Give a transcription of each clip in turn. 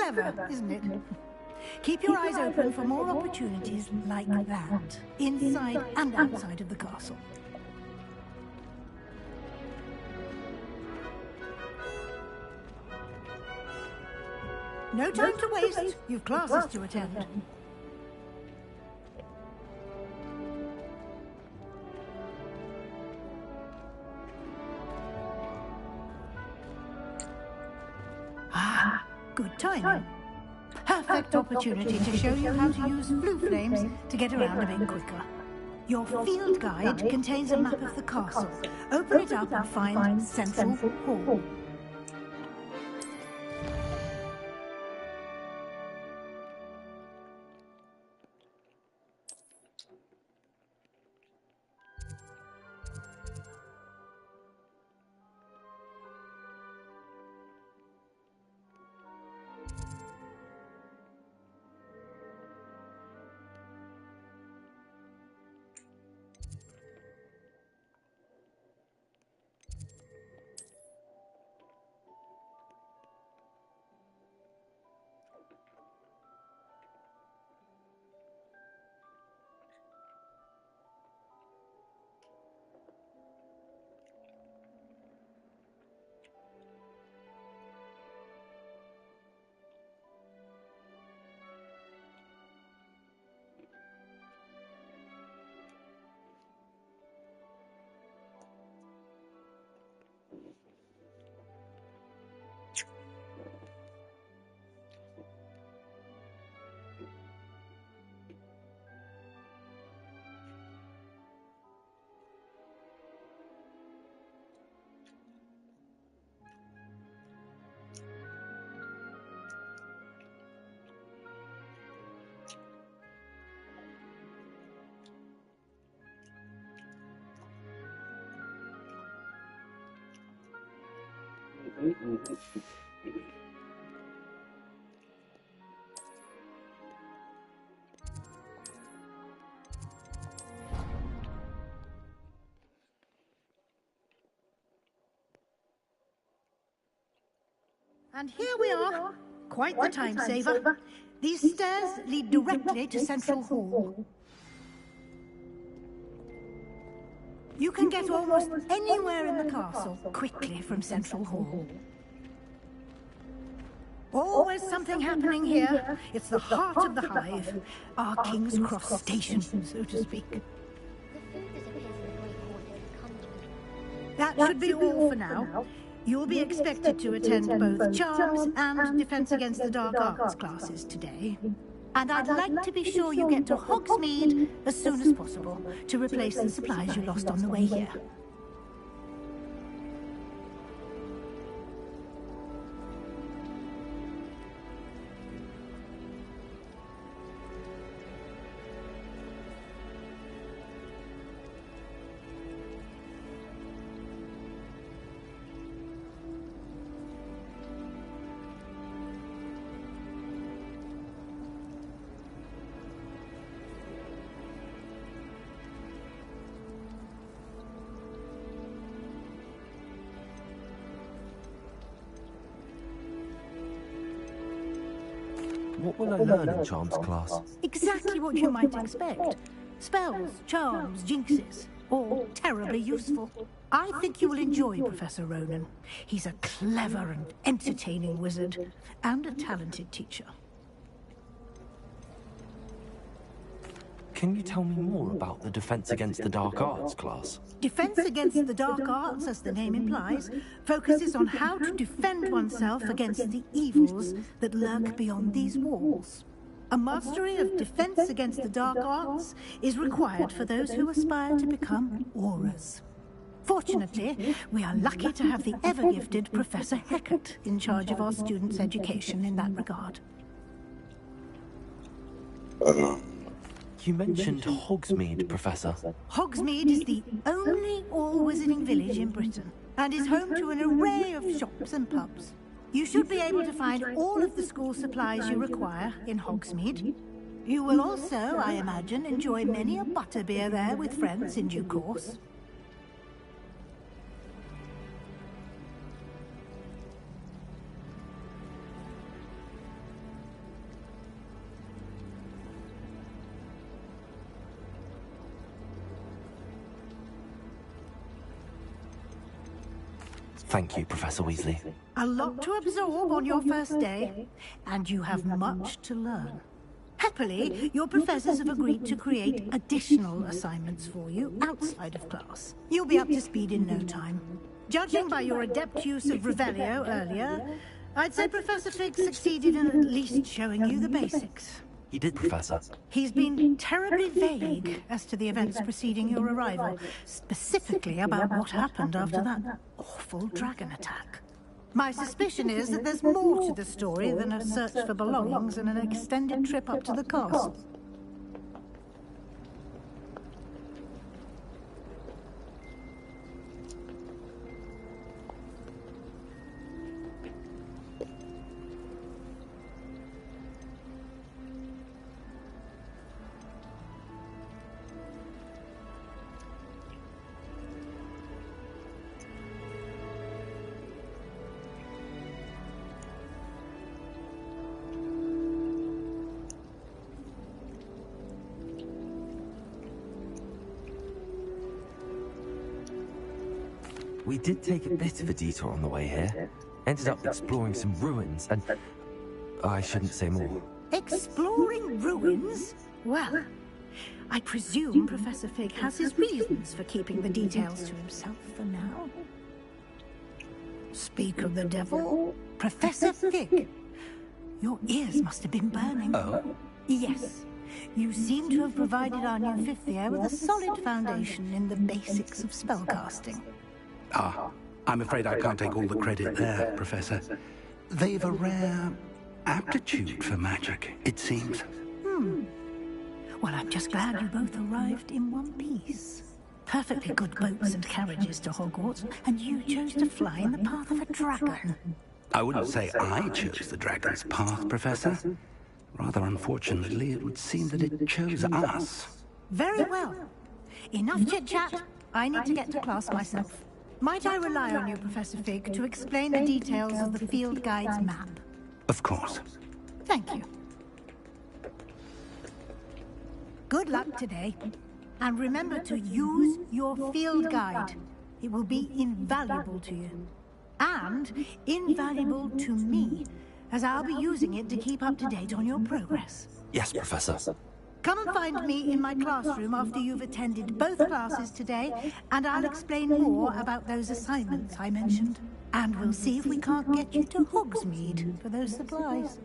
Clever, isn't it? Keep your eyes open for more opportunities like that, inside and outside of the castle. No time to waste. You've classes to attend. Ah, good timing. Perfect opportunity to show you how to use blue flames to get around a bit quicker. Your field guide contains a map of the castle. Open it up and find Central Hall. And here we are. Quite the time saver. These stairs lead directly to Central Hall. You can get almost anywhere in the castle quickly from Central Hall. Always something happening here. It's the heart of the hive. Our King's Cross station, so to speak. That should be all for now. You'll be expected to attend both Charms and Defense Against the Dark Arts classes today. And I'd like to be sure you get to Hogsmeade as soon as possible to replace the supplies you lost on the way here. What will I learn in Charms class? Exactly what you might expect. Spells, charms, jinxes. All terribly useful. I think you will enjoy Professor Ronan. He's a clever and entertaining wizard, and a talented teacher. Can you tell me more about the Defense Against the Dark Arts class? Defense Against the Dark Arts, as the name implies, focuses on how to defend oneself against the evils that lurk beyond these walls. A mastery of Defense Against the Dark Arts is required for those who aspire to become Aurors. Fortunately, we are lucky to have the ever-gifted Professor Hecat in charge of our students' education in that regard. You mentioned Hogsmeade, Professor. Hogsmeade is the only all-wizarding village in Britain, and is home to an array of shops and pubs. You should be able to find all of the school supplies you require in Hogsmeade. You will also, I imagine, enjoy many a butterbeer there with friends in due course. Thank you, Professor Weasley. A lot to absorb on your first day, and you have much to learn. Happily, your professors have agreed to create additional assignments for you outside of class. You'll be up to speed in no time. Judging by your adept use of Revelio earlier, I'd say Professor Fig succeeded in at least showing you the basics. He did, Professor. He's been terribly vague as to the events preceding your arrival, specifically about what happened after that awful dragon attack. My suspicion is that there's more to the story than a search for belongings and an extended trip up to the castle. We did take a bit of a detour on the way here. Ended up exploring some ruins, and I shouldn't say more. Exploring ruins? Well, I presume Professor Fig has his reasons for keeping the details to himself for now. Speak of the devil, Professor Fig. Your ears must have been burning. Oh? Yes. You seem to have provided our new fifth year with a solid foundation in the basics of spellcasting. Ah, I'm afraid I can't take all the credit there, Professor. They've a rare aptitude for magic, it seems. Well, I'm just glad you both arrived in one piece. Perfectly good boats and carriages to Hogwarts, and you chose to fly in the path of a dragon. I wouldn't say I chose the dragon's path, Professor. Rather unfortunately, it would seem that it chose us. Very well. Enough chit-chat. I need to get to class myself. Might I rely on you, Professor Fig, to explain the details of the field guide's map? Of course. Thank you. Good luck today. And remember to use your field guide. It will be invaluable to you. And invaluable to me, as I'll be using it to keep up to date on your progress. Yes, Professor. Come and find me in my classroom after you've attended both classes today, and I'll explain more about those assignments I mentioned. And we'll see if we can't get you to Hogsmeade for those supplies.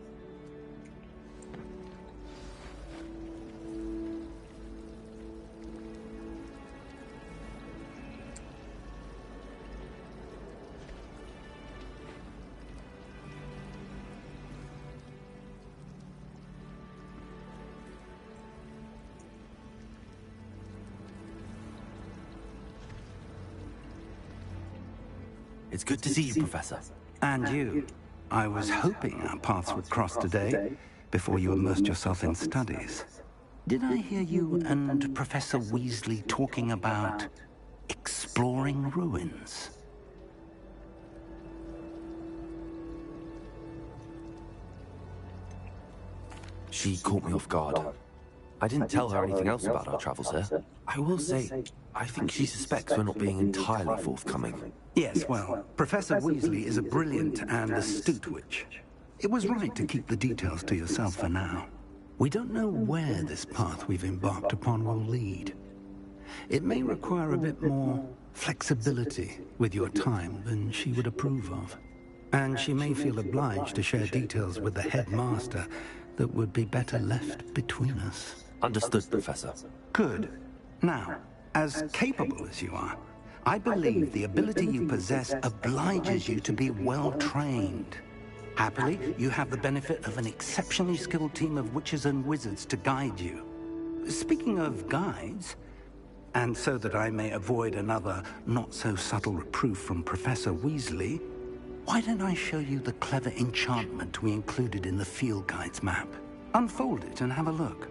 It's good to see you, Professor. And you. I was hoping our paths would cross today, before you immersed yourself in studies. Did I hear you and Professor Weasley talking about exploring ruins? She caught me off guard. I didn't tell her anything else about our travels here. I will say, I think she suspects we're not being entirely forthcoming. Yes, well, Professor Weasley is a brilliant and astute witch. It was right to keep the details to yourself for now. We don't know where this path we've embarked upon will lead. It may require a bit more flexibility with your time than she would approve of. And she may feel obliged to share details with the headmaster that would be better left between us. Understood, Professor. Good. Now, as capable as you are, I believe the ability you possess obliges you to be well-trained. Happily, you have the benefit of an exceptionally skilled team of witches and wizards to guide you. Speaking of guides, and so that I may avoid another not-so-subtle reproof from Professor Weasley, why don't I show you the clever enchantment we included in the field guide's map? Unfold it and have a look.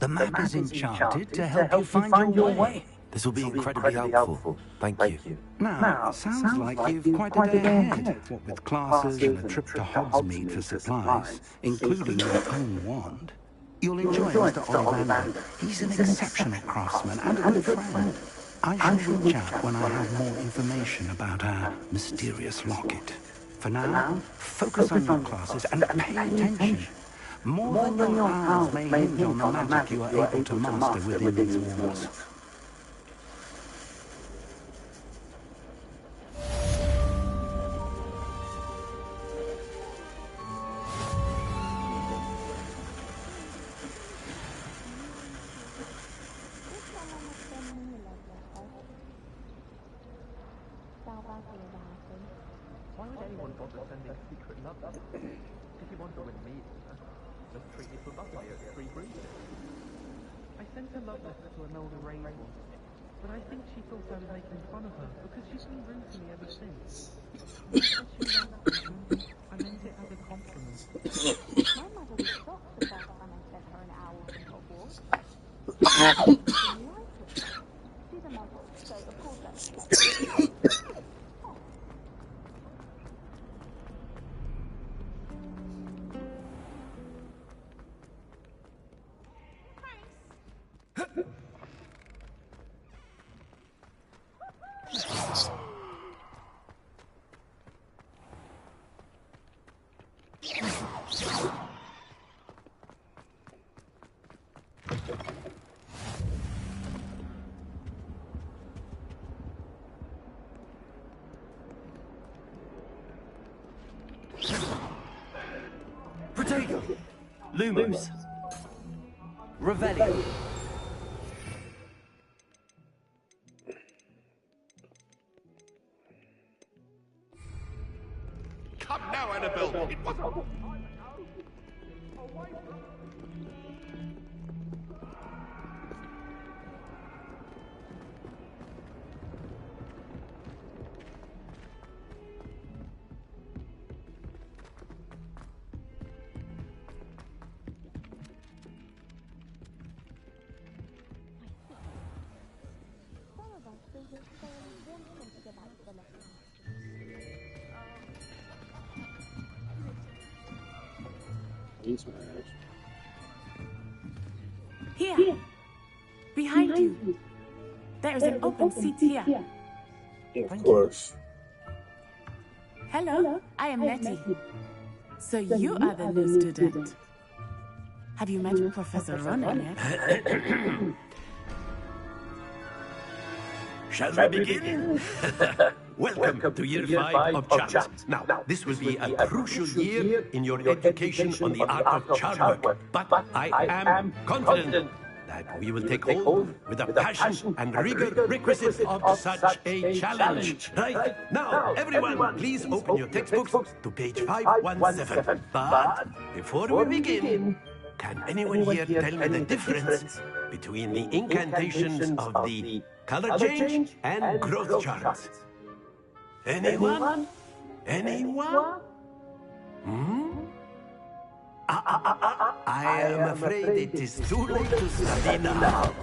The map is enchanted to help you find your way. This will be incredibly helpful. Thank you. Now, it sounds like you've quite a day ahead, what with classes and a trip to Hogsmeade for supplies, including your own wand. You'll enjoy Mr. Ollivander. He's an exceptional craftsman and a good friend. I shall reach out when I have more information about our mysterious locket. For now, focus on your classes and pay attention. More than your hours may hinge on the magic you are able to master within these walls. Why would anyone bother sending secret love letters? If you want to win me, just treat me for buffalo at 3 breezes. I sent a love letter to an older rain once, but I think she thought I was making fun of her because she's been rude to me ever since. I meant it as a compliment. My mother was shocked the first time I sent her an owl from Hogwarts. She didn't like it. She's a muggle, so of course that's Protego! Lumos! Revelio! Come now, Annabelle! It wasn't... Here, behind you. There is an open seat here. Of course. Hello, I am Nettie. So you are the new student. Have you met Professor Ronan yet? Shall we begin? Welcome to Year 5 of Charms. Now, this will be a crucial year in your education on the art of charm work. But I am confident that we will take hold with the passion and rigor requisite of such a challenge. Right? Now, everyone, please open your textbooks to page 517. But before we begin, can anyone here tell me the difference between the incantations of the color change and growth charts? Anyone? Anyone? I am afraid it is too late to study now.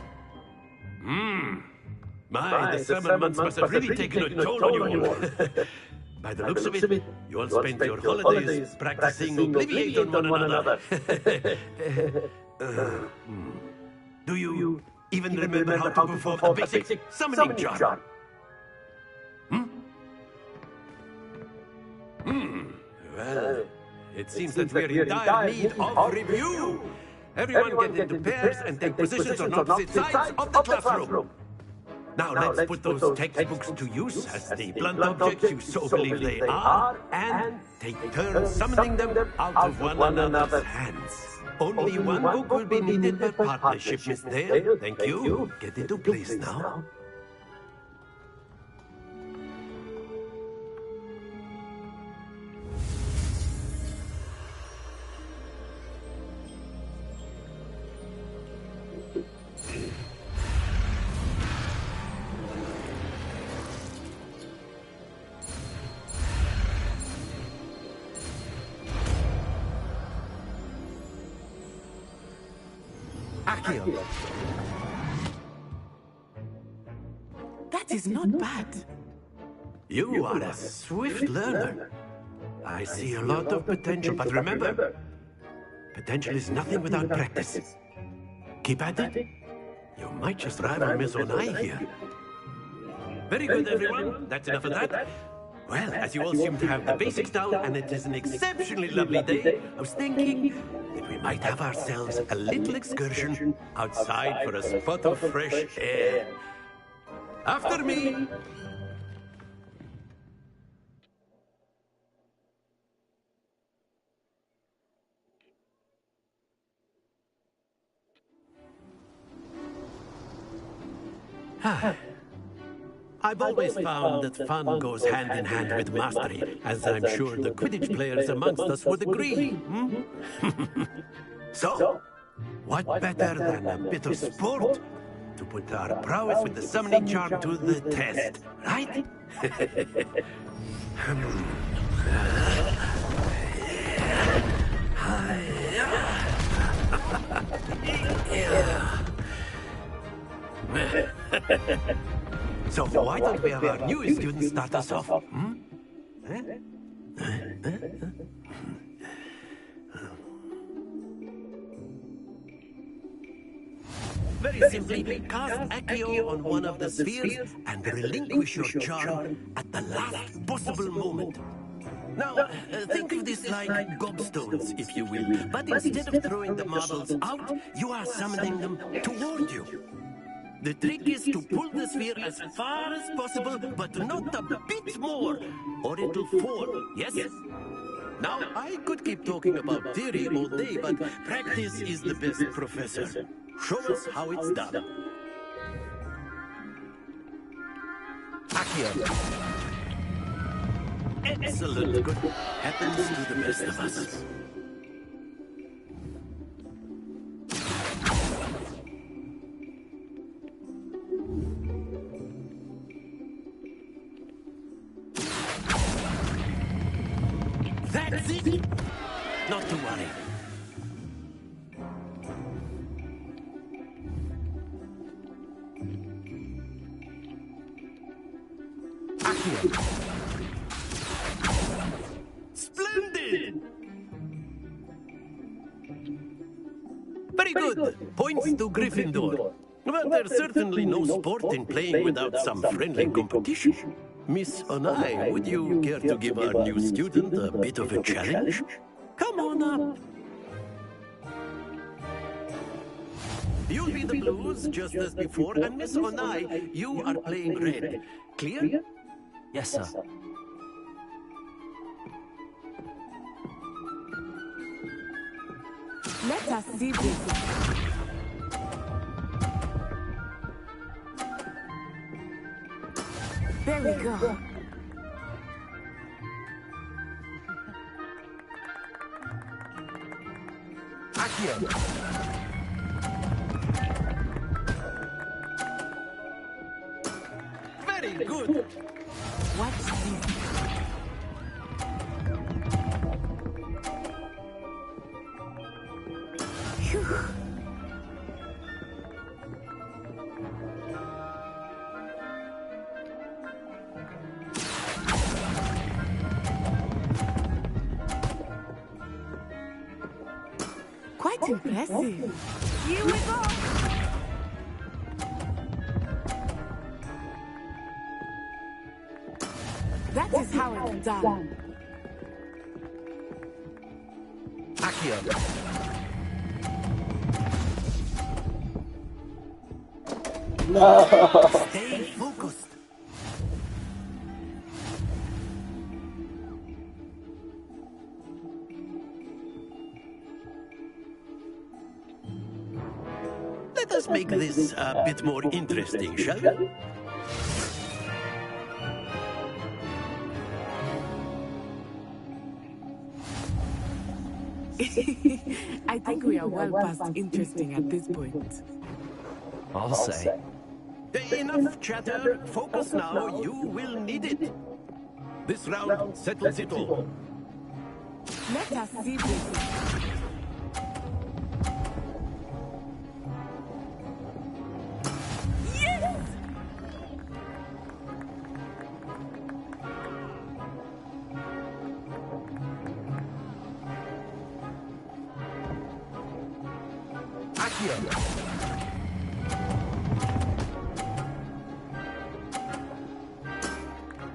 The summer months must have really taken a toll on you all. By the looks of it, you all spent your holidays practicing Obliviate on one another. Do you even remember how to perform a basic summoning charm? Well, it seems that we're in dire need of review. Everyone get into pairs and take positions on opposite sides of the classroom. Now let's put those textbooks to use as the blunt objects you so believe they are, and take turns summoning them out of one another's hands. Only one book will be needed per partnership, Miss Dale. Thank you. Get into place now. Accio. That is not bad. You are a swift learner. I see a lot of potential, but remember, potential is nothing without practice. Keep at it. You might just rival Miss Onai here. Very good, everyone. That's enough of that. Well, as you all seem to have the basics down, and it is an exceptionally lovely day, I was thinking that we might have ourselves a little excursion outside for a spot of fresh air. After me! I've always found that fun goes hand in hand with mastery, as I'm sure the Quidditch players amongst us would agree. So, what better than a bit of sport to put our prowess with the summoning charm to the test, right? So why don't we have our new student start us off? Very simply, cast Accio on one of the spheres and relinquish your charm at the last possible moment. Now, think of this like gobstones, if you will. But instead of throwing the marbles out, you are summoning them toward you. The trick is to pull the sphere as far as possible, but not a bit more, or it'll fall, yes? Now, I could keep talking about theory all day, but practice is the best professor. Show us how it's done. Accio. Excellent. Good. Happens to the best of us. That's it. Not to worry. Accio. Splendid! Very good. Points to Gryffindor. Well, there's certainly no sport in playing without some friendly competition. Miss Onai, would you care to give our new student a bit of a challenge? Come on up. You'll be the blues, just as before, and Miss Onai, you are playing red. Clear? Yes, sir. Let us see this. There we go. Accio. Very good. Watch this. Phew. Quite impressive. Here we go. That is how it's done. Accio. No. Stay focused. Let us make this a bit more interesting, shall we? I think we are well past interesting at this point. I'll say. Enough chatter. Focus now. You will need it. This round settles it all. Let us see this.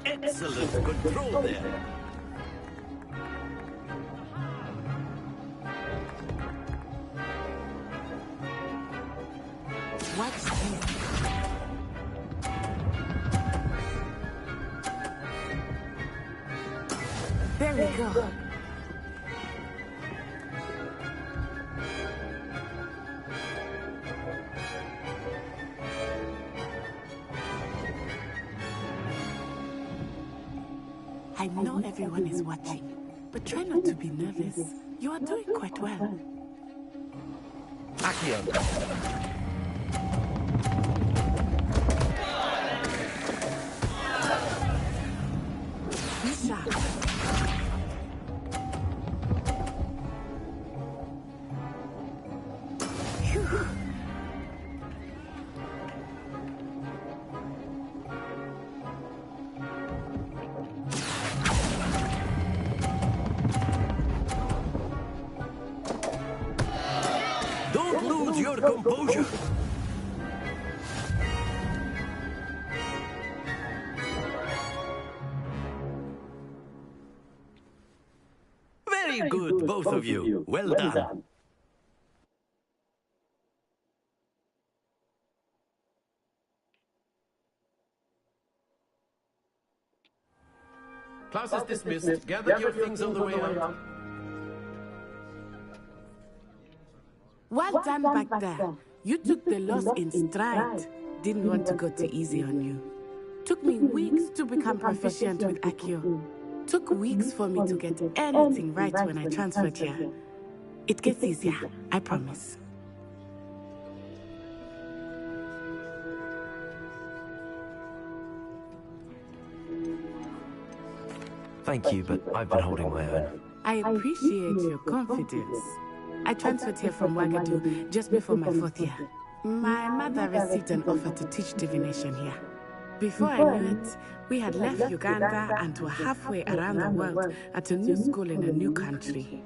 Excellent control there. What's this? There we go. I know everyone is watching, but try not to be nervous. You are doing quite well. Accio. Be sharp. Phew. Don't lose your composure. Very good, both of you. Well done. Class is dismissed. Gather your things on the way out. Well done back there. You took the loss in stride. Didn't want to go too easy on you. Took me weeks to become proficient with Accio. Took weeks for me to get anything right when I transferred here. It gets easier, I promise. Thank you, but I've been holding my own. I appreciate your confidence. I transferred here from Wagadu just before my 4th year. My mother received an offer to teach divination here. Before I knew it, we had left Uganda and were halfway around the world at a new school in a new country.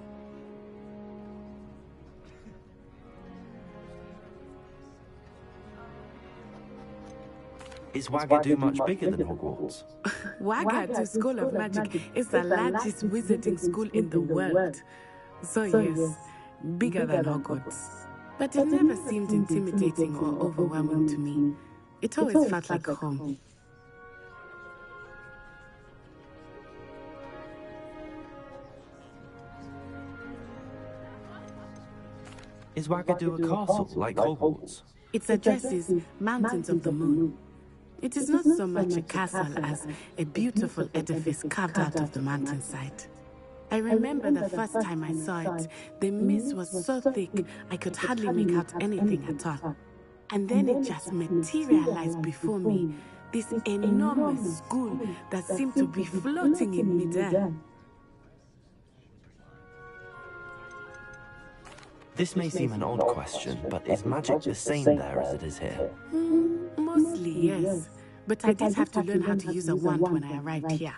Is Wagadu much bigger than Hogwarts? Wagadu School of Magic is the largest wizarding school in the world. So yes, bigger than Hogwarts. But it never seemed intimidating or overwhelming to me. It always felt like home. Is Wagadu a castle, like Hogwarts? Its address is Mountains of the Moon. It is not so much a castle as a beautiful edifice carved out of the mountainside. I remember the first time I saw it, the mist was so thick I could hardly make out anything at all. And then it just materialized before me, this enormous school that seemed to be floating in midair. This may seem an odd question, but is magic the same there as it is here? Mostly, yes. But I did have to learn how to use a wand when I arrived here.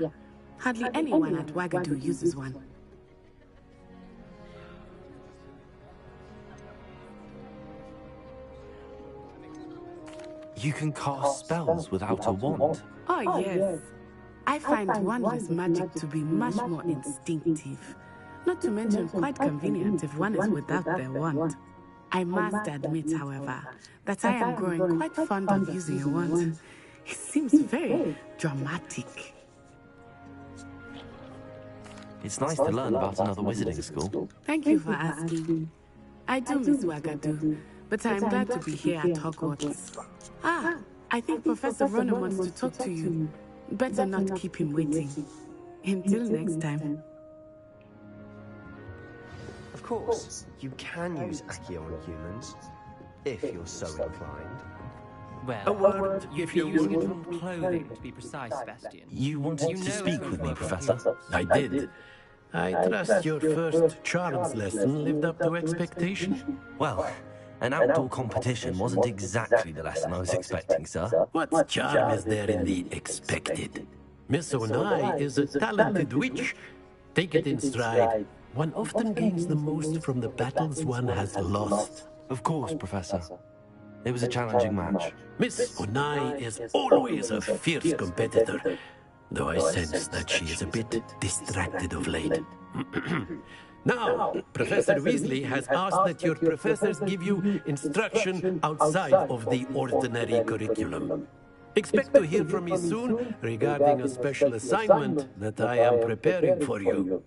Hardly anyone at Wagadu uses one. You can cast spells without a wand? Oh, yes. I find wandless magic to be much more instinctive. Not to mention quite convenient if one is without their wand. I must admit, however, that I am growing quite fond of using a wand. It seems very dramatic. It's nice to learn about another wizarding school. Thank you for asking. I do miss Wagadu, but I am glad to be here at Hogwarts. Ah, I think Professor Ronan wants to talk to you. Better not keep him waiting. Until next time. Of course, you can use Accio on humans, if you're so inclined. Well, A word, if you're using it on clothing, to be precise, Sebastian. You wanted to speak with me, Professor? I did. I trust your first charms lesson lived up to expectation. Well, an outdoor competition wasn't exactly the lesson I was expecting, sir. What charm is there in the expected? Miss Onai is a talented witch. Take it in stride. One often gains the most from the battles one has lost. Of course, Professor. It was a challenging match. Miss Onai is always a fierce competitor, though I sense that she is a bit distracted of late. Now, Professor Weasley has asked that your professors give you instruction outside of the ordinary curriculum. Expect to hear from me soon regarding a special assignment that I am preparing for you.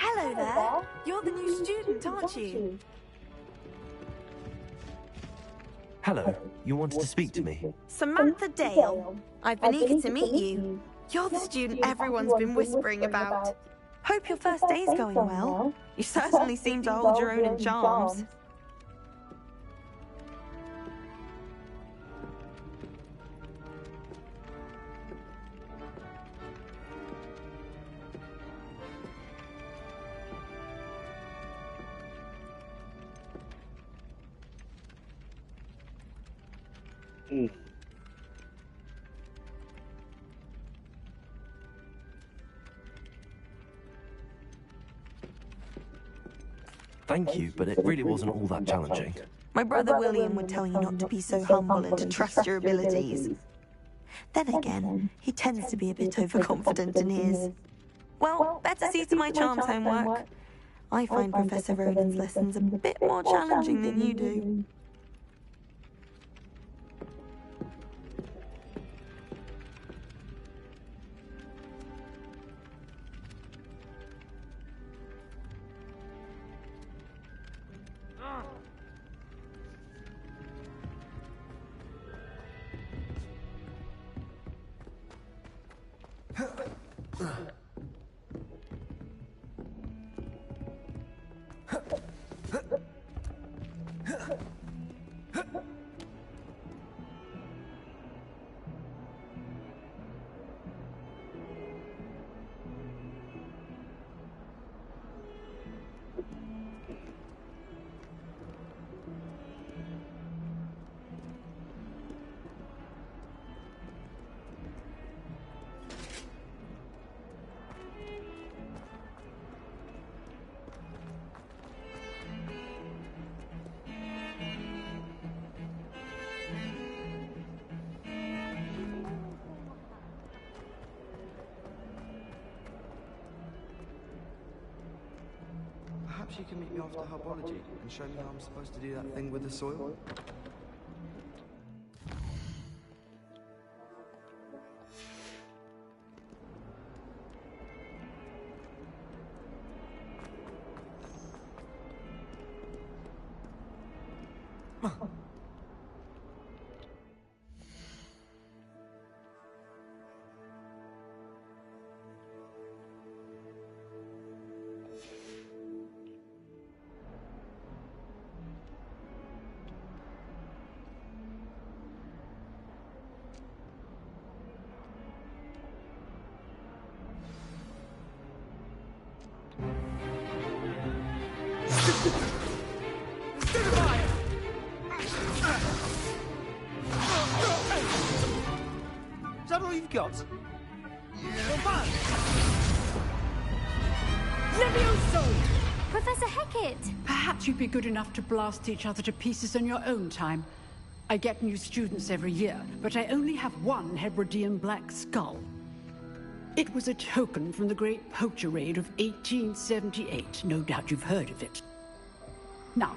Hello there. You're the new student, aren't you? Hello, you wanted to speak to me? Samantha Dale. I've been eager to meet you. You're the student everyone's been whispering about. Hope your first day's going well. You certainly seem to hold your own in charms. Thank you, but it really wasn't all that challenging. My brother William would tell you not to be so humble and to trust your abilities. Then again, he tends to be a bit overconfident in his. Well, better see to my charms homework. I find Professor Ronan's lessons a bit more challenging than you do. Perhaps you can meet me after herbology and show me how I'm supposed to do that thing with the soil? Is that all you've got? Levioso! Professor Hecat! Perhaps you'd be good enough to blast each other to pieces in your own time. I get new students every year, but I only have one Hebridean black skull. It was a token from the Great Poacher Raid of 1878. No doubt you've heard of it. Now,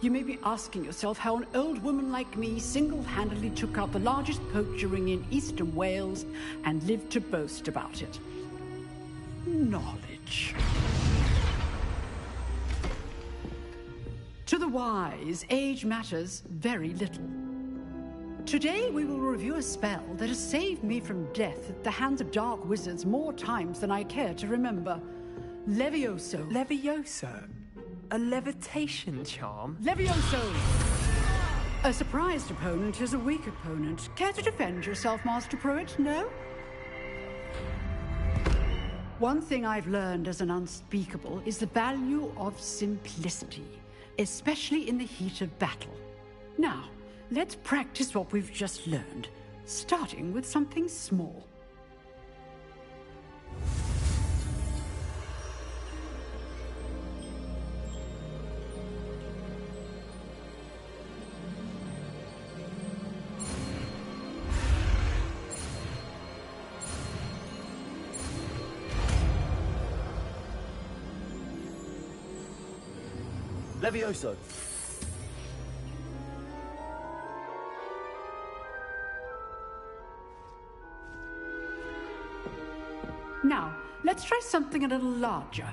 you may be asking yourself how an old woman like me single-handedly took out the largest poacher ring in eastern Wales and lived to boast about it. Knowledge. To the wise, age matters very little. Today we will review a spell that has saved me from death at the hands of dark wizards more times than I care to remember. Levioso. Levioso? A levitation charm? Levioso! A surprised opponent is a weak opponent. Care to defend yourself, Master Pruitt? No? One thing I've learned as an unspeakable is the value of simplicity, especially in the heat of battle. Now, let's practice what we've just learned, starting with something small. Levioso. Now, let's try something a little larger.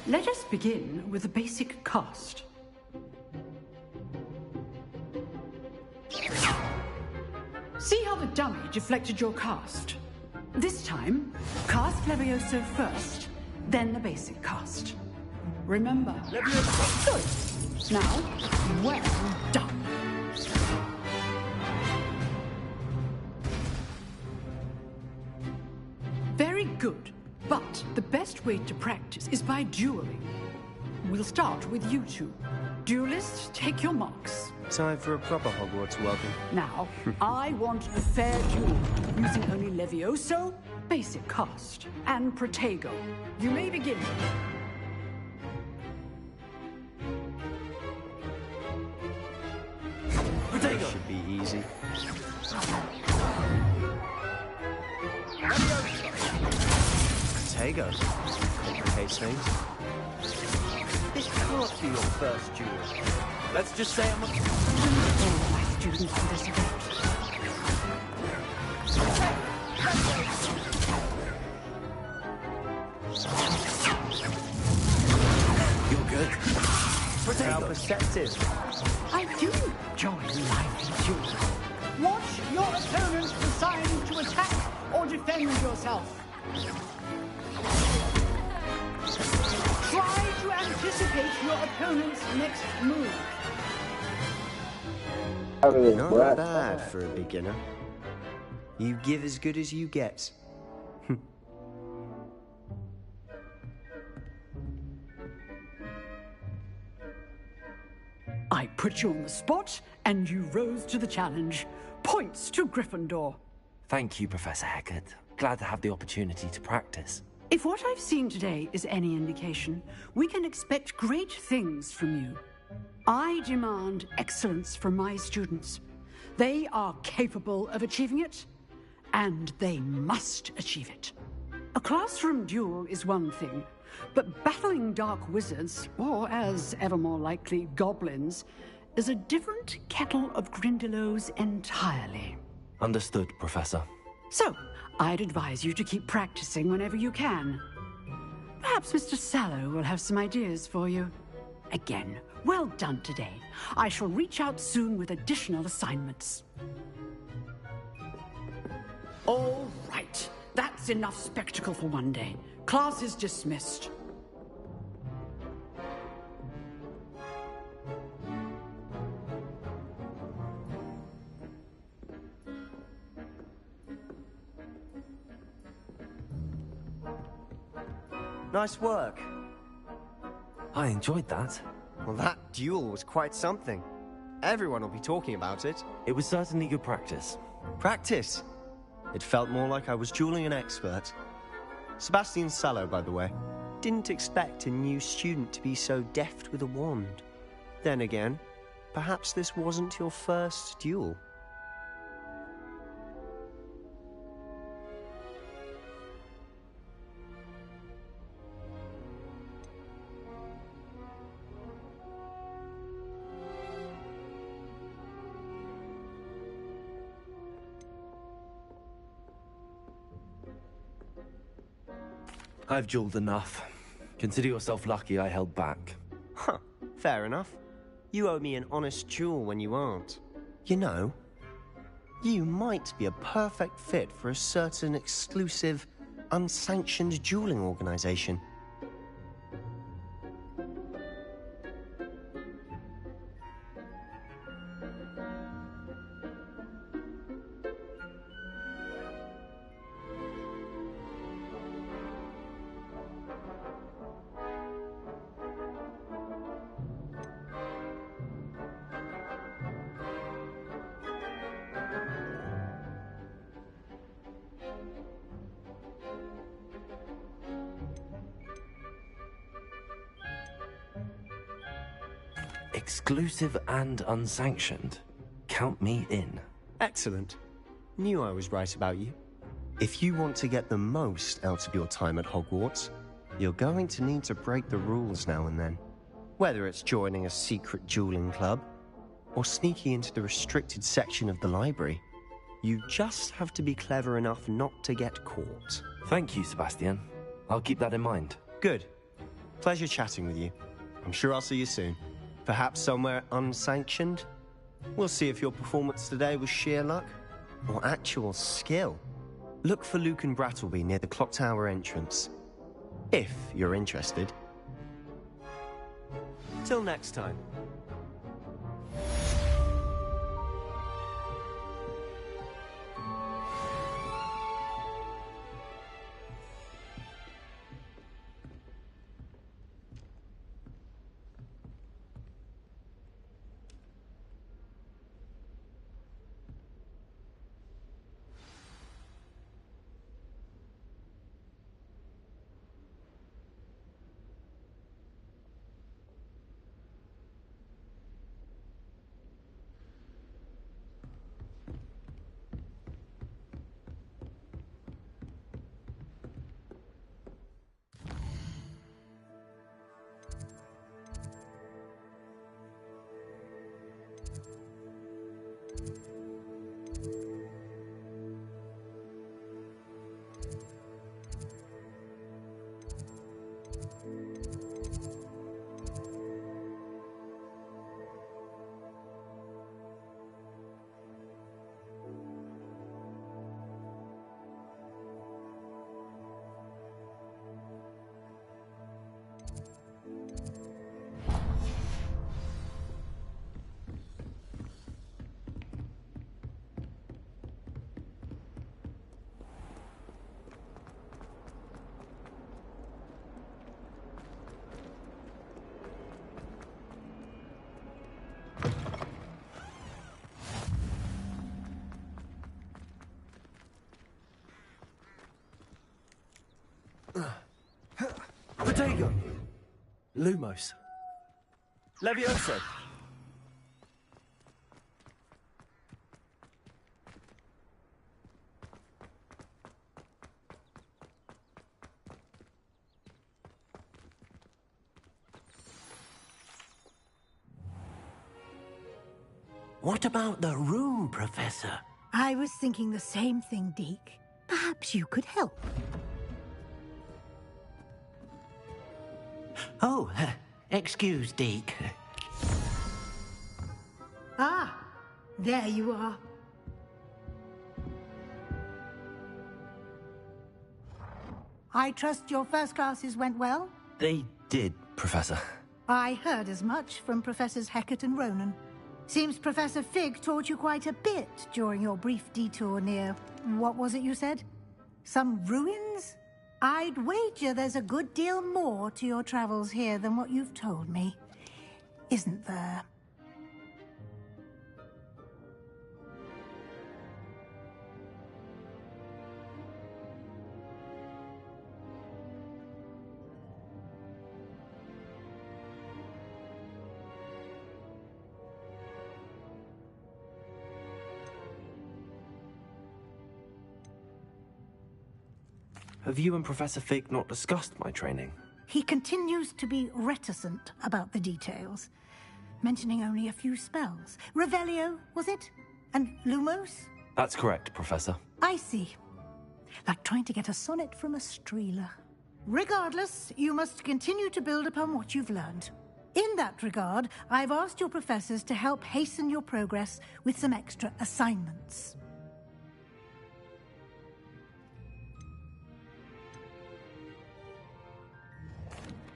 Let us begin with the basic cast. See how the dummy deflected your cast? This time, cast Levioso first, then the basic cast. Remember, Levioso. Good. Now, well done. Very good. But the best way to practice is by dueling. We'll start with you two. Duelists, take your marks. Time for a proper Hogwarts welcome. Now, I want a fair duel, using only Levioso, basic cast, and Protego. You may begin. Protego should be easy. Protego complicates things. This can't be your first duel. Let's just say I'm a... All my students for this event. You're good. Protego. How perceptive. I do enjoy lively duels. Watch your opponent decide to attack or defend yourself. Try to anticipate your opponent's next move. Not bad for a beginner. You give as good as you get. I put you on the spot, and you rose to the challenge. Points to Gryffindor. Thank you, Professor Hecat. Glad to have the opportunity to practice. If what I've seen today is any indication, we can expect great things from you. I demand excellence from my students. They are capable of achieving it, and they must achieve it. A classroom duel is one thing, but battling dark wizards, or as ever more likely, goblins, is a different kettle of Grindylows entirely. Understood, Professor. So, I'd advise you to keep practicing whenever you can. Perhaps Mr. Sallow will have some ideas for you. Again, well done today. I shall reach out soon with additional assignments. All right. That's enough spectacle for one day. Class is dismissed. Nice work. I enjoyed that. Well, that duel was quite something. Everyone will be talking about it. It was certainly good practice. Practice? It felt more like I was dueling an expert. Sebastian Sallow, by the way. Didn't expect a new student to be so deft with a wand. Then again, perhaps this wasn't your first duel. I've dueled enough. Consider yourself lucky I held back. Huh, fair enough. You owe me an honest duel when you aren't. You know, you might be a perfect fit for a certain exclusive, unsanctioned dueling organization. Exclusive and unsanctioned. Count me in. Excellent. Knew I was right about you. If you want to get the most out of your time at Hogwarts, you're going to need to break the rules now and then. Whether it's joining a secret dueling club, or sneaking into the restricted section of the library, you just have to be clever enough not to get caught. Thank you, Sebastian. I'll keep that in mind. Good. Pleasure chatting with you. I'm sure I'll see you soon. Perhaps somewhere unsanctioned? We'll see if your performance today was sheer luck or actual skill. Look for Luke and Brattleby near the clock tower entrance, if you're interested. Till next time. Potato! Lumos. Levioso! What about the room, Professor? I was thinking the same thing, Deke. Perhaps you could help. Oh, excuse, Deke. Ah, there you are. I trust your first classes went well? They did, Professor. I heard as much from Professors Hecat and Ronan. Seems Professor Fig taught you quite a bit during your brief detour near... what was it you said? Some ruins? I'd wager there's a good deal more to your travels here than what you've told me. Isn't there? Have you and Professor Fig not discussed my training? He continues to be reticent about the details, mentioning only a few spells. Revelio, was it? And Lumos? That's correct, Professor. I see. Like trying to get a sonnet from a streeler. Regardless, you must continue to build upon what you've learned. In that regard, I've asked your professors to help hasten your progress with some extra assignments.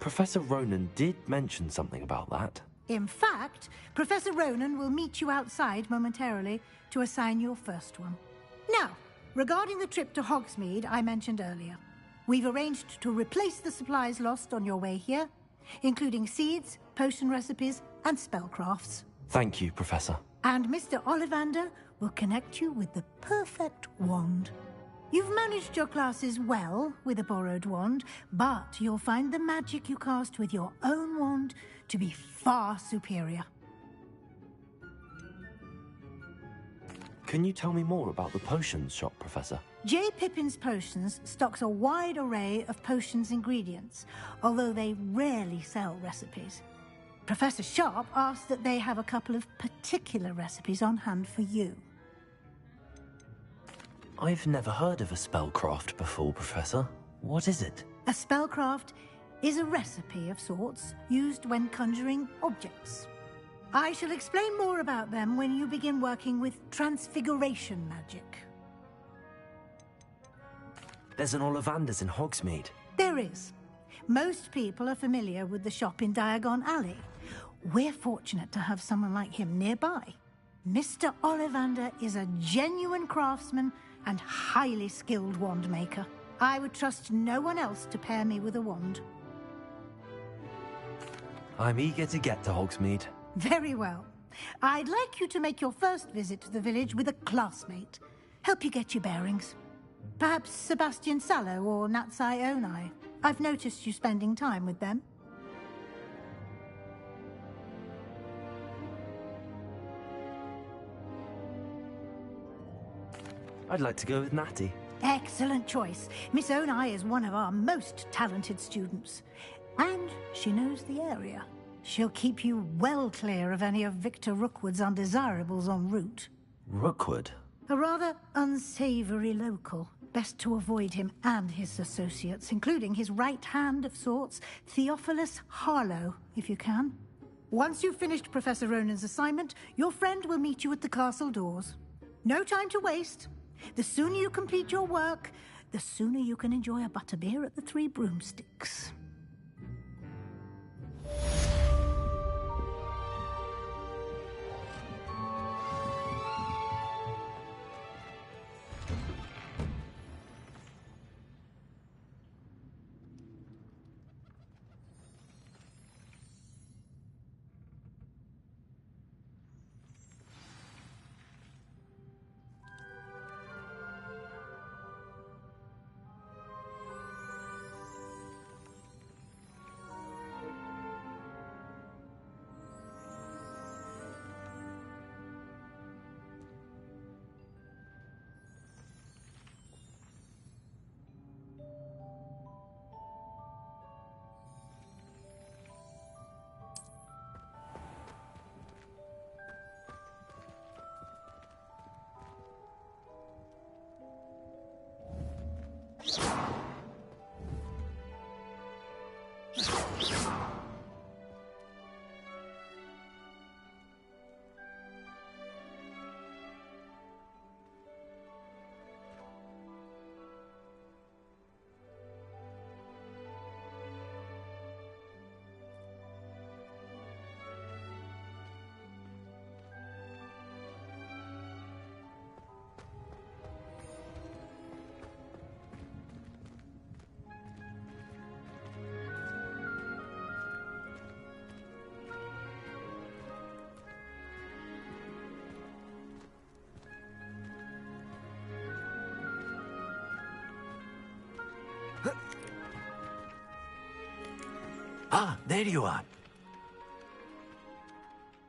Professor Ronan did mention something about that. In fact, Professor Ronan will meet you outside momentarily to assign your first one. Now, regarding the trip to Hogsmeade I mentioned earlier, we've arranged to replace the supplies lost on your way here, including seeds, potion recipes, and spellcrafts. Thank you, Professor. And Mr. Ollivander will connect you with the perfect wand. You've managed your classes well with a borrowed wand, but you'll find the magic you cast with your own wand to be far superior. Can you tell me more about the potions shop, Professor? J. Pippin's Potions stocks a wide array of potions ingredients, although they rarely sell recipes. Professor Sharp asked that they have a couple of particular recipes on hand for you. I've never heard of a spellcraft before, Professor. What is it? A spellcraft is a recipe of sorts used when conjuring objects. I shall explain more about them when you begin working with transfiguration magic. There's an Ollivander's in Hogsmeade. There is. Most people are familiar with the shop in Diagon Alley. We're fortunate to have someone like him nearby. Mr. Ollivander is a genuine craftsman and highly skilled wand maker. I would trust no one else to pair me with a wand. I'm eager to get to Hogsmeade. Very well. I'd like you to make your first visit to the village with a classmate. Help you get your bearings. Perhaps Sebastian Sallow or Natsai Onai. I've noticed you spending time with them. I'd like to go with Natty. Excellent choice. Miss Onai is one of our most talented students. And she knows the area. She'll keep you well clear of any of Victor Rookwood's undesirables en route. Rookwood? A rather unsavory local. Best to avoid him and his associates, including his right hand of sorts, Theophilus Harlow, if you can. Once you've finished Professor Ronan's assignment, your friend will meet you at the castle doors. No time to waste. The sooner you complete your work, the sooner you can enjoy a butterbeer at the Three Broomsticks. Ah, there you are.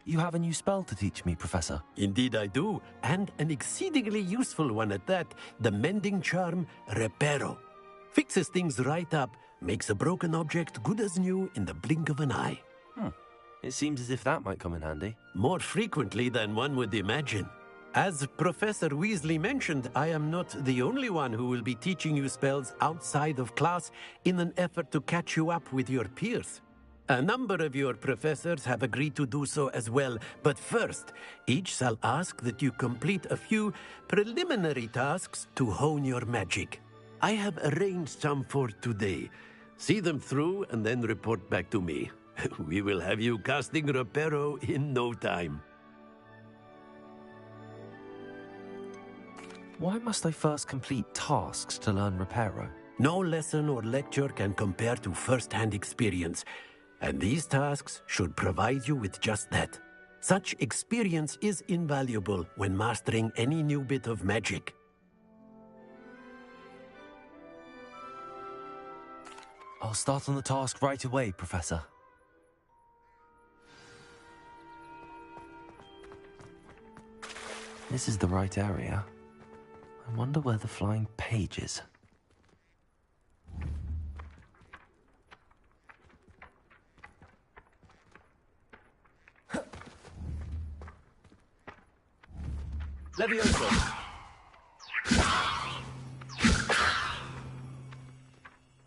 You have a new spell to teach me, Professor. Indeed I do, and an exceedingly useful one at that. The mending charm, Reparo. Fixes things right up, makes a broken object good as new in the blink of an eye. It seems as if that might come in handy. More frequently than one would imagine. As Professor Weasley mentioned, I am not the only one who will be teaching you spells outside of class in an effort to catch you up with your peers. A number of your professors have agreed to do so as well, but first, each shall ask that you complete a few preliminary tasks to hone your magic. I have arranged some for today. See them through and then report back to me. We will have you casting Reparo in no time. Why must I first complete tasks to learn Reparo? No lesson or lecture can compare to first-hand experience. And these tasks should provide you with just that. Such experience is invaluable when mastering any new bit of magic. I'll start on the task right away, Professor. This is the right area. I wonder where the flying page is. Levioso.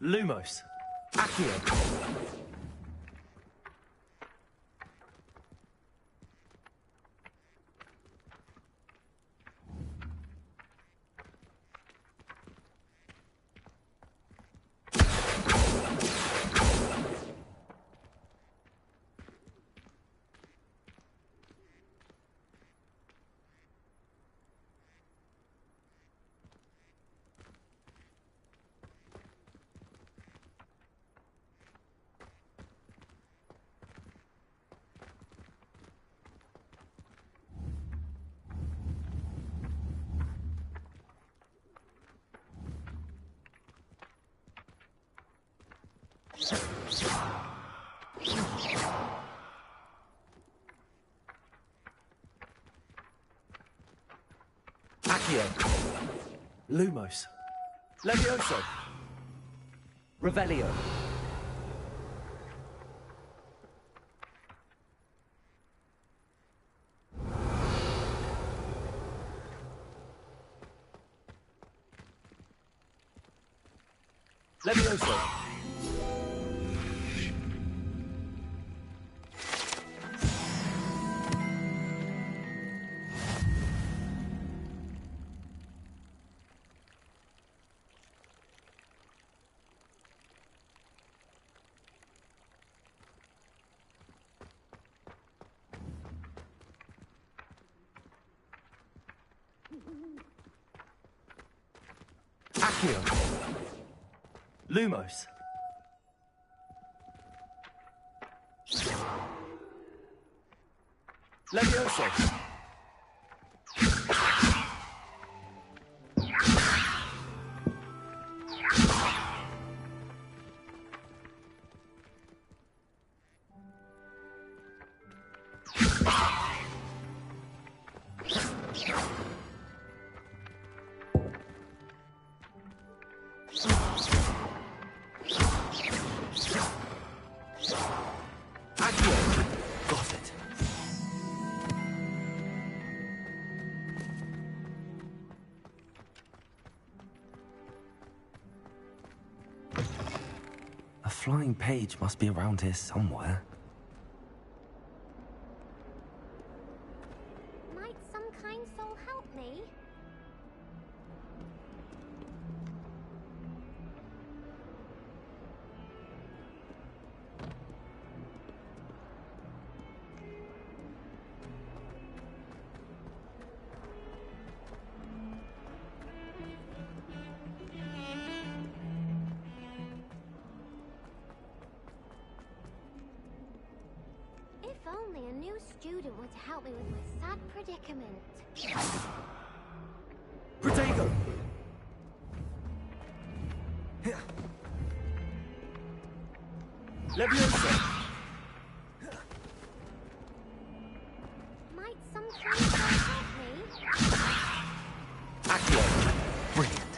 Lumos. Accio. Accio. Lumos. Levioso. Revelio. Levioso. Accio. Lumos. Levioso. Got it. A flying page must be around here somewhere. Might some kind soul help me? If only a new student were to help me with my sad predicament. Protego! Leviosa! Might some friends help me? Accio! Brilliant.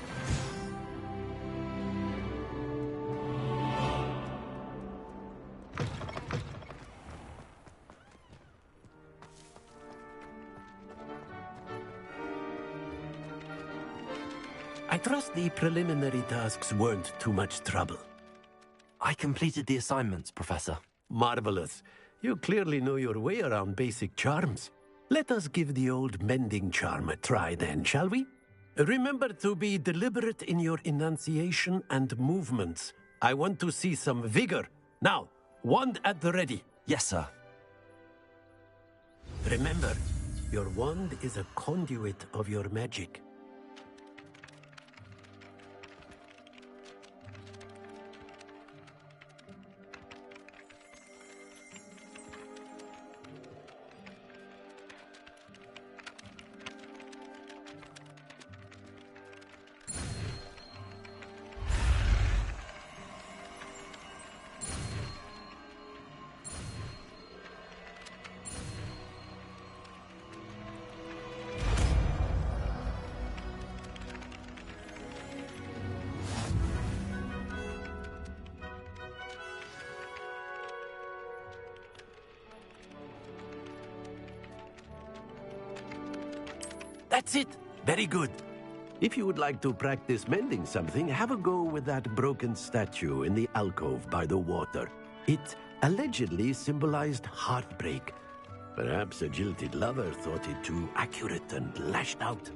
I trust the preliminary tasks weren't too much trouble. I completed the assignments, Professor. Marvelous. You clearly know your way around basic charms. Let us give the old mending charm a try then, shall we? Remember to be deliberate in your enunciation and movements. I want to see some vigor. Now, wand at the ready. Yes, sir. Remember, your wand is a conduit of your magic. That's it. Very good. If you would like to practice mending something, have a go with that broken statue in the alcove by the water. It allegedly symbolized heartbreak. Perhaps a jilted lover thought it too accurate and lashed out.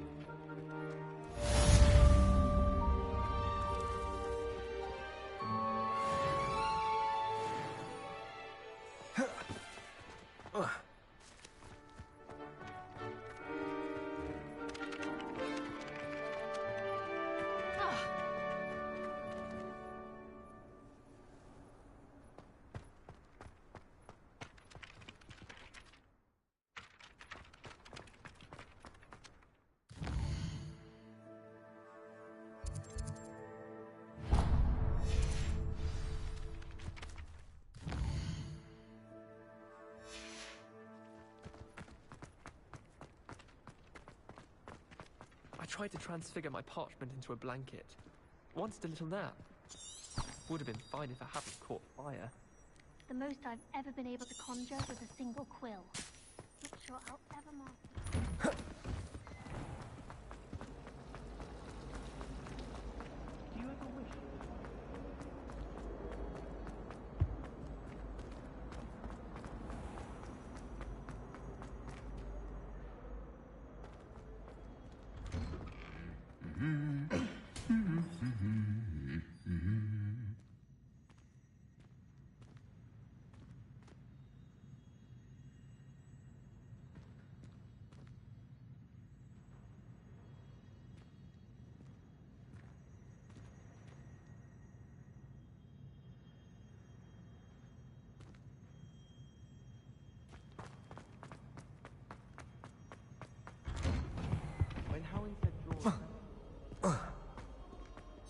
I tried to transfigure my parchment into a blanket. Wanted a little nap. Would have been fine if I hadn't caught fire. The most I've ever been able to conjure was a single quill. Not sure I'll ever master. Do you ever wish?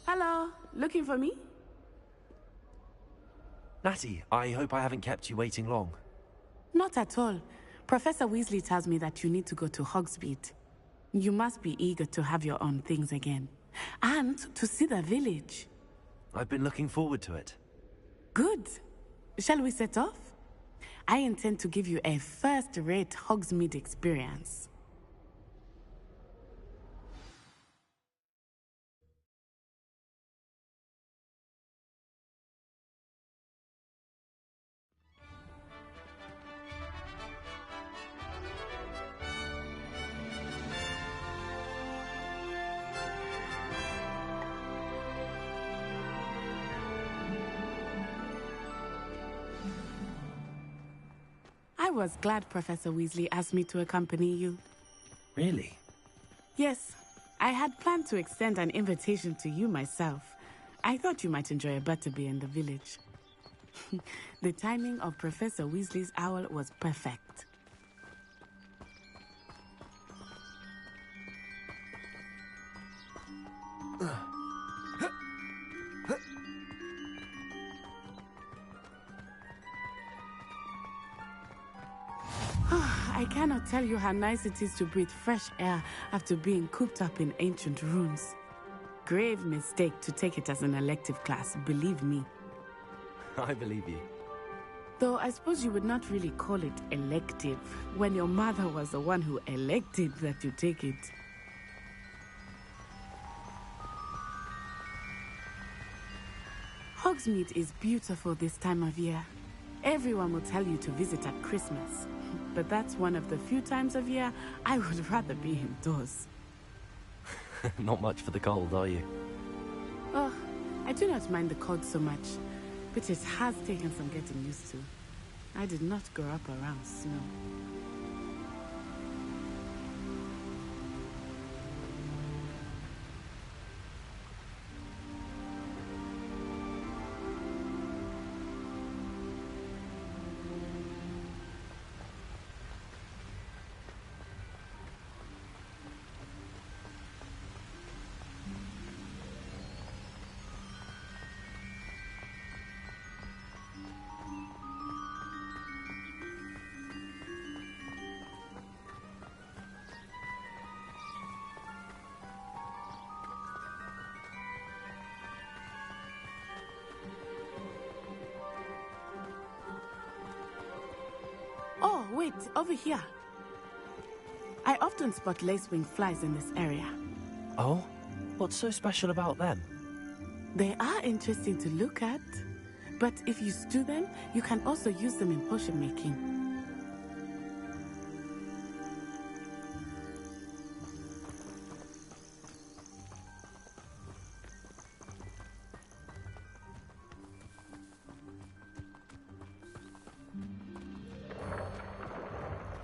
Hello, looking for me? Natty, I hope I haven't kept you waiting long. Not at all. Professor Weasley tells me that you need to go to Hogsmeade. You must be eager to have your own things again. And to see the village. I've been looking forward to it. Good. Shall we set off? I intend to give you a first-rate Hogsmeade experience. I was glad Professor Weasley asked me to accompany you. Really? Yes, I had planned to extend an invitation to you myself. I thought you might enjoy a butterbeer in the village. The timing of Professor Weasley's owl was perfect. cannot tell you how nice it is to breathe fresh air after being cooped up in ancient ruins. Grave mistake to take it as an elective class, believe me. I believe you. Though I suppose you would not really call it elective when your mother was the one who elected that you take it. Hogsmeade is beautiful this time of year. Everyone will tell you to visit at Christmas. But that's one of the few times of year I would rather be indoors. Not much for the cold, are you? Oh, I do not mind the cold so much, but it has taken some getting used to. I did not grow up around snow. Oh, wait, over here. I often spot lacewing flies in this area. Oh? What's so special about them? They are interesting to look at, but if you stew them, you can also use them in potion making.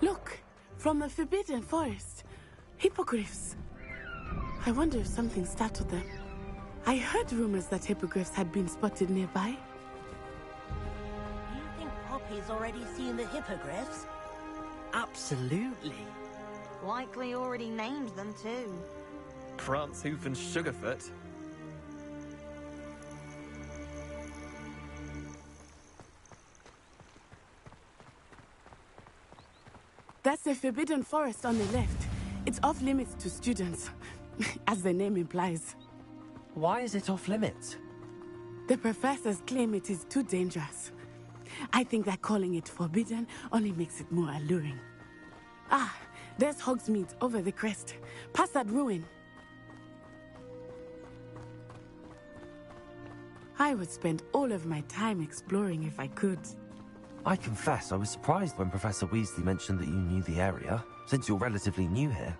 Look, from the Forbidden Forest. Hippogriffs. I wonder if something startled them. I heard rumors that hippogriffs had been spotted nearby. You think Poppy's already seen the hippogriffs? Absolutely. Likely already named them too. Prance, Hoof and Sugarfoot. That's the Forbidden Forest on the left. It's off limits to students, as the name implies. Why is it off limits? The professors claim it is too dangerous. I think that calling it forbidden only makes it more alluring. Ah, there's Hogsmeade over the crest. Past that ruin. I would spend all of my time exploring if I could. I confess I was surprised when Professor Weasley mentioned that you knew the area, since you're relatively new here.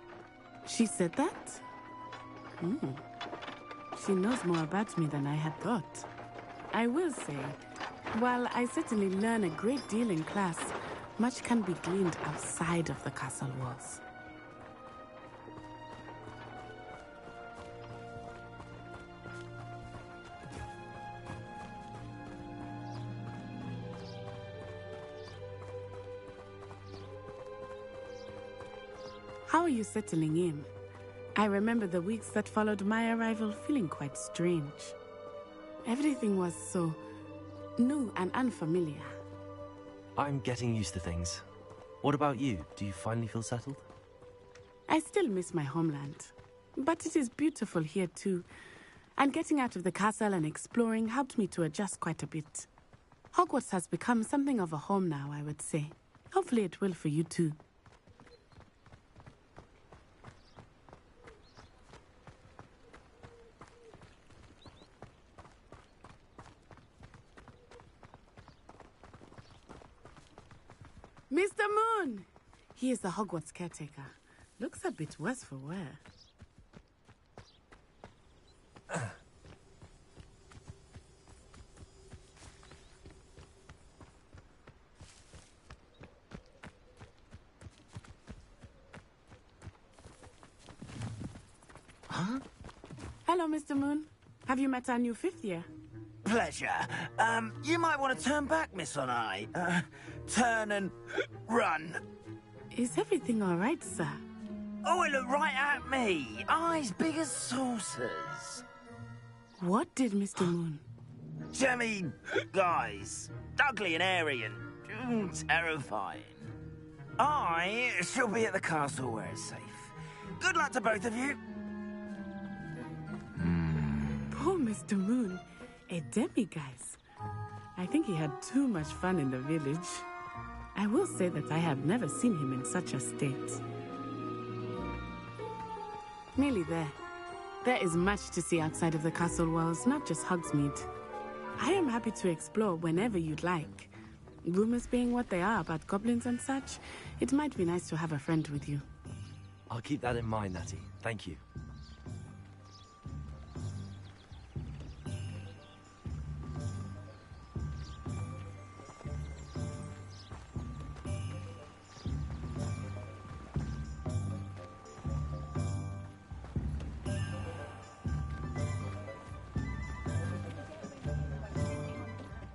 She said that? She knows more about me than I had thought. I will say, while I certainly learn a great deal in class, much can be gleaned outside of the castle walls. How are you settling in? I remember the weeks that followed my arrival feeling quite strange. Everything was so new and unfamiliar. I'm getting used to things. What about you? Do you finally feel settled? I still miss my homeland, but it is beautiful here too. And getting out of the castle and exploring helped me to adjust quite a bit. Hogwarts has become something of a home now, I would say. Hopefully it will for you too. Mr. Moon! He is the Hogwarts caretaker. Looks a bit worse for wear. Huh? Hello, Mr. Moon. Have you met our new fifth year? Pleasure. You might want to turn back, Miss On-Eye. Turn and run. Is everything all right, sir? Oh, it looked right at me. Eyes big as saucers. What did Mr. Moon? Jemmy, guys. Ugly and airy and terrifying. I shall be at the castle where it's safe. Good luck to both of you. Poor Mr. Moon, a demiguise. I think he had too much fun in the village. I will say that I have never seen him in such a state. Nearly there. There is much to see outside of the castle walls, not just Hogsmeade. I am happy to explore whenever you'd like. Rumors being what they are about goblins and such, it might be nice to have a friend with you. I'll keep that in mind, Natty. Thank you.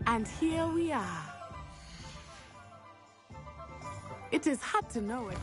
And here we are. It is hard to know it.